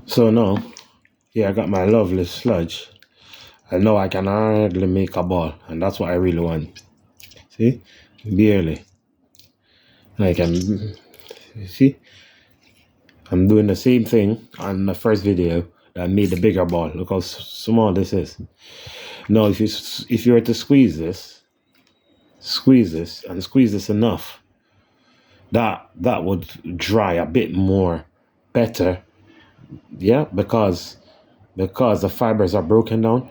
So now, here I got my lovely sludge. And now I can hardly make a ball. And that's what I really want. See? Barely. I can, see? I'm doing the same thing on the first video that made the bigger ball. Look how small this is. Now, if you were to squeeze this and squeeze this enough, that would dry a bit more better. Yeah, because the fibers are broken down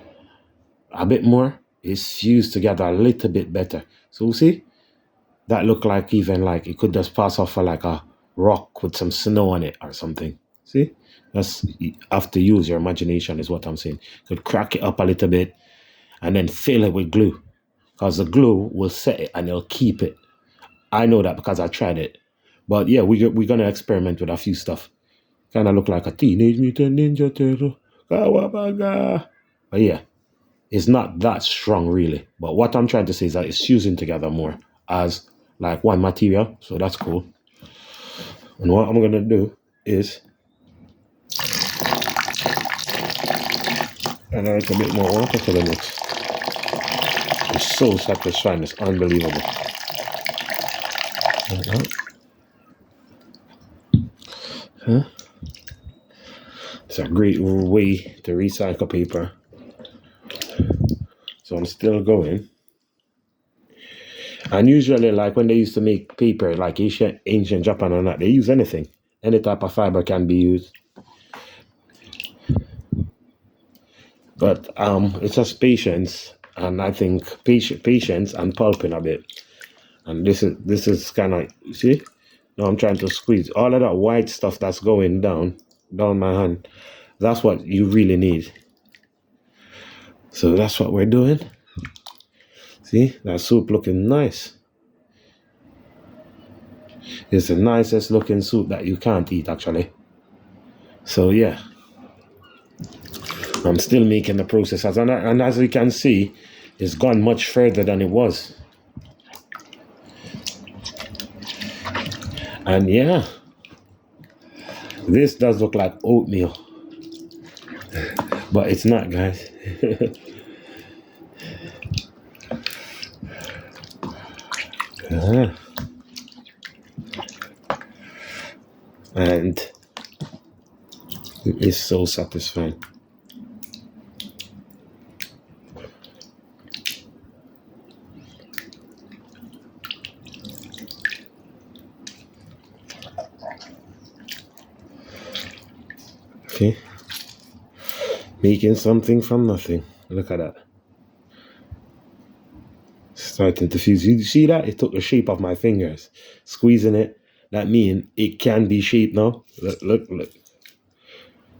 a bit more. It's fused together a little bit better. So see, that look like even like it could just pass off for like a rock with some snow on it or something. See, that's you have to use your imagination is what I'm saying. You could crack it up a little bit and then fill it with glue, because the glue will set it and it'll keep it. I know that because I tried it. But yeah, we're gonna experiment with a few stuff. Kind of look like a Teenage Mutant Ninja Turtle. Kawabaga. But yeah, it's not that strong really. But what I'm trying to say is that it's fusing together more as like one material. So that's cool. And what I'm gonna do is add a little bit more water to the mix. It's so satisfying. It's unbelievable. Huh? It's a great way to recycle paper. So I'm still going. And usually, like when they used to make paper, like ancient Japan or not, they use anything. Any type of fiber can be used. But it's just patience, and I think patience and pulping a bit. And this is kind of, see? Now I'm trying to squeeze all of that white stuff that's going down my hand. That's what you really need. So that's what we're doing. See, that soup looking nice. It's the nicest looking soup that you can't eat actually. So yeah, I'm still making the process, and as you can see, it's gone much further than it was. And yeah, this does look like oatmeal, but it's not, guys. And it's so satisfying. Okay, making something from nothing. Look at that. Starting to fuse. You see that? It took the shape of my fingers. Squeezing it. That means it can be shaped now. Look.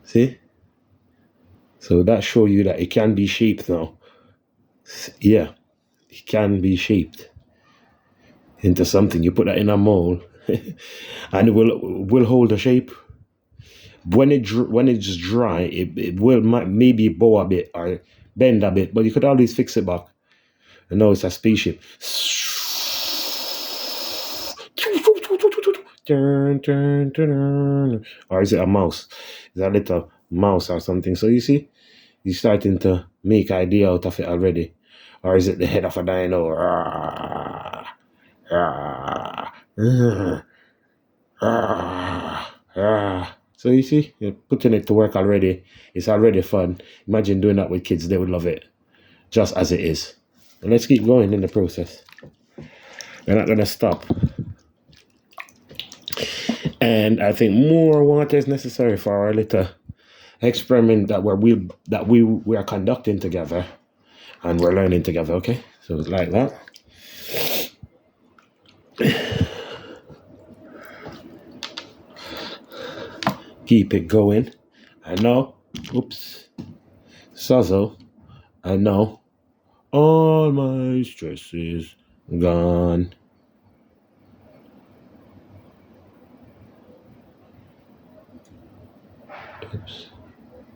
See? So that shows you that it can be shaped now. Yeah, it can be shaped into something. You put that in a mold, and it will hold the shape. When it's dry, it will maybe bow a bit or bend a bit, but you could always fix it back. And now it's a spaceship. Or is it a mouse? It's a little mouse or something. So you see, you're starting to make idea out of it already. Or is it the head of a dino? So you see, you're putting it to work already. It's already fun. Imagine doing that with kids. They would love it. Just as it is. And let's keep going in the process. We're not going to stop. And I think more water is necessary for our little experiment that we are conducting together, and we're learning together. Okay, so it's like that. Keep it going. And now, oops, Suzzle. And now, all my stress is gone. Oops.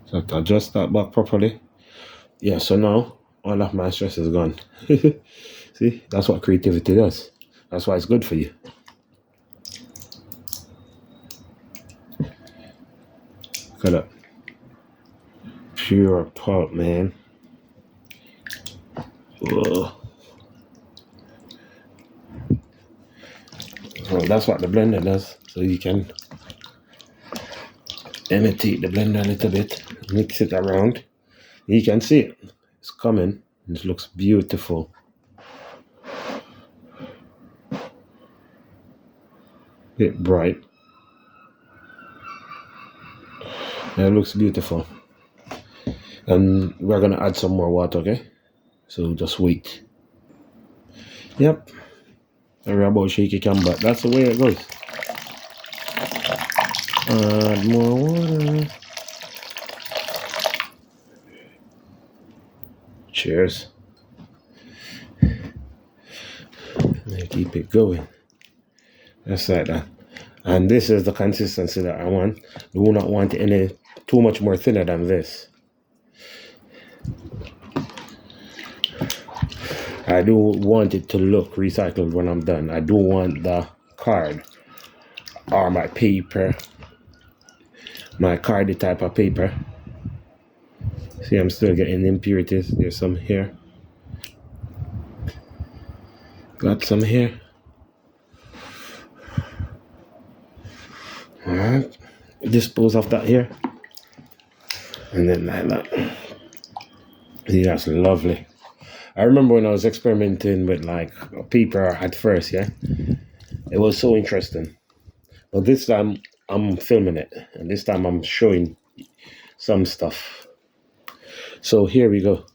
So I have to adjust that back properly. Yeah, so now all of my stress is gone. See, that's what creativity does. That's why it's good for you. Look at that. Pure pulp, man. Ugh. Well, that's what the blender does. So you can imitate the blender a little bit, mix it around. You can see it. It's coming. It looks beautiful. Bit bright. And it looks beautiful. And we're gonna add some more water, okay? So just wait. Yep. Sorry about shaky cam, but that's the way it goes. Add more water. Cheers. And keep it going. Just like that. And this is the consistency that I want. Do not want any too much more thinner than this. I do want it to look recycled when I'm done. I do want the card or my paper, my cardy type of paper. See, I'm still getting impurities. There's some here. Got some here. Alright. Dispose of that here. And then like that. See, that's lovely. I remember when I was experimenting with like paper at first, yeah. It was so interesting. But this time I'm filming it. And this time I'm showing some stuff. So here we go.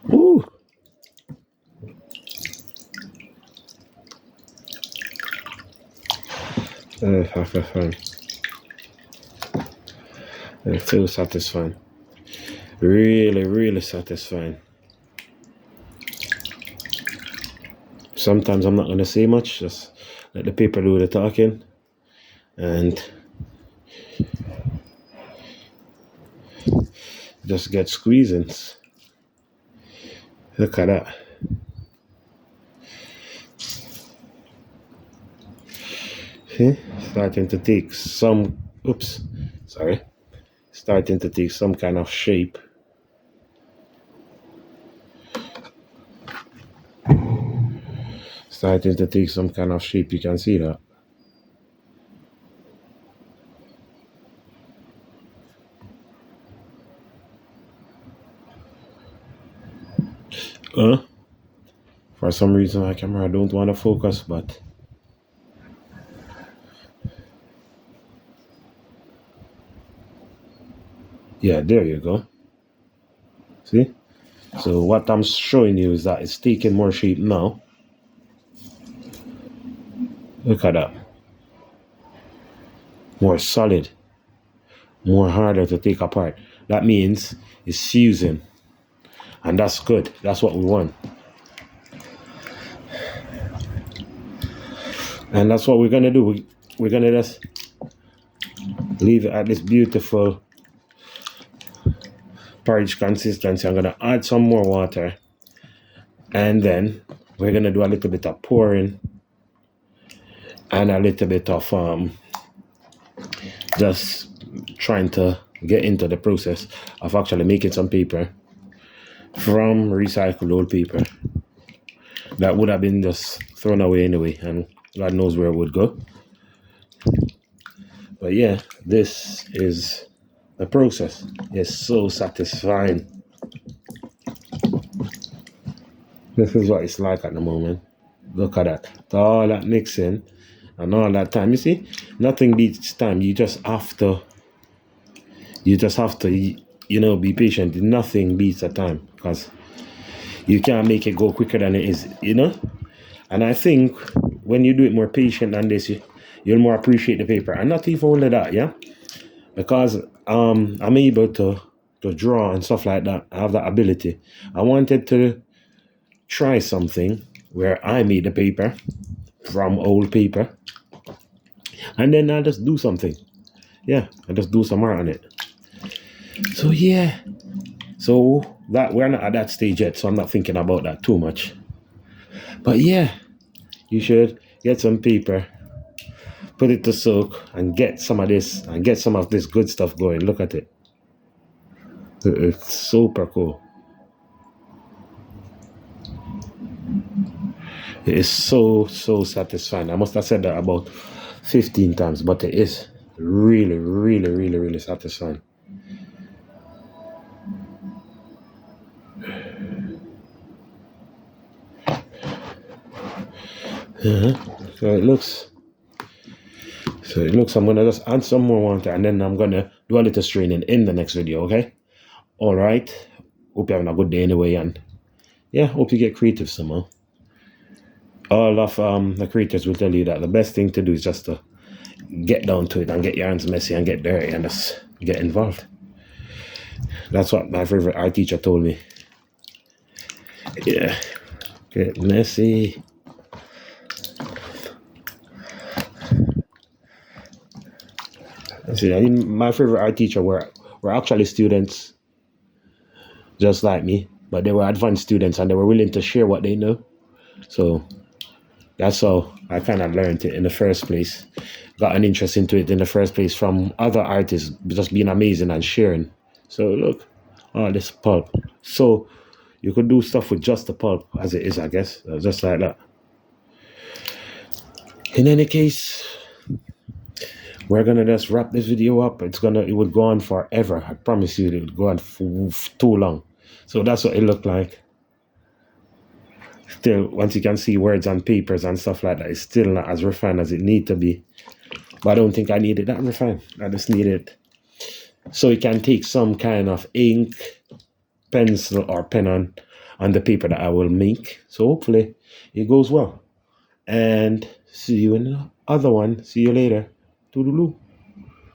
Woo! Satisfying. It feels satisfying. Really satisfying. Sometimes I'm not gonna say much, just let the paper do the talking and just get squeezing. Look at that. See? Starting to take some starting to take some kind of shape. Starting to take some kind of shape, you can see that. For some reason my camera don't want to focus, but yeah, there you go. See? So what I'm showing you is that it's taking more shape now. Look at that. More solid. More harder to take apart. That means it's fusing. And that's good. That's what we want. And that's what we're going to do. We're going to just leave it at this beautiful porridge consistency. I'm going to add some more water. And then we're going to do a little bit of pouring. And a little bit of just trying to get into the process of actually making some paper from recycled old paper that would have been just thrown away anyway, and God knows where it would go. But yeah, this is the process. It's so satisfying. This is what it's like at the moment. Look at that. All that mixing and all that time. You see, nothing beats time. You just have to, be patient. Nothing beats the time, because you can't make it go quicker than it is, And I think when you do it more patient than this, you'll more appreciate the paper. And not even only that, yeah? Because I'm able to draw and stuff like that. I have that ability. I wanted to try something where I made the paper from old paper. And then I'll just do something. Yeah, I'll just do some art on it. So yeah. So that we're not at that stage yet, so I'm not thinking about that too much. But yeah, you should get some paper, put it to soak, and get some of this good stuff going. Look at it. It's super cool. It is so satisfying. I must have said that about 15 times, but it is really satisfying. So it looks. I'm gonna just add some more water, and then I'm gonna do a little straining in the next video. Okay. All right. Hope you're having a good day anyway, and yeah, hope you get creative somehow. All of the creators will tell you that the best thing to do is just to get down to it and get your hands messy and get dirty and just get involved. That's what my favorite art teacher told me. Yeah, get messy. See, my favorite art teacher were actually students just like me, but they were advanced students and they were willing to share what they know. So that's how I kind of learned it in the first place. Got an interest into it in the first place from other artists just being amazing and sharing. So look, all this pulp. So you could do stuff with just the pulp as it is, I guess, just like that. In any case, we're gonna just wrap this video up. It would go on forever. I promise you, it would go on too long. So that's what it looked like. Still, once you can see words on papers and stuff like that, it's still not as refined as it need to be. But I don't think I need it that refined. I just need it so it can take some kind of ink, pencil, or pen on the paper that I will make. So hopefully it goes well. And see you in the other one. See you later. Toodaloo.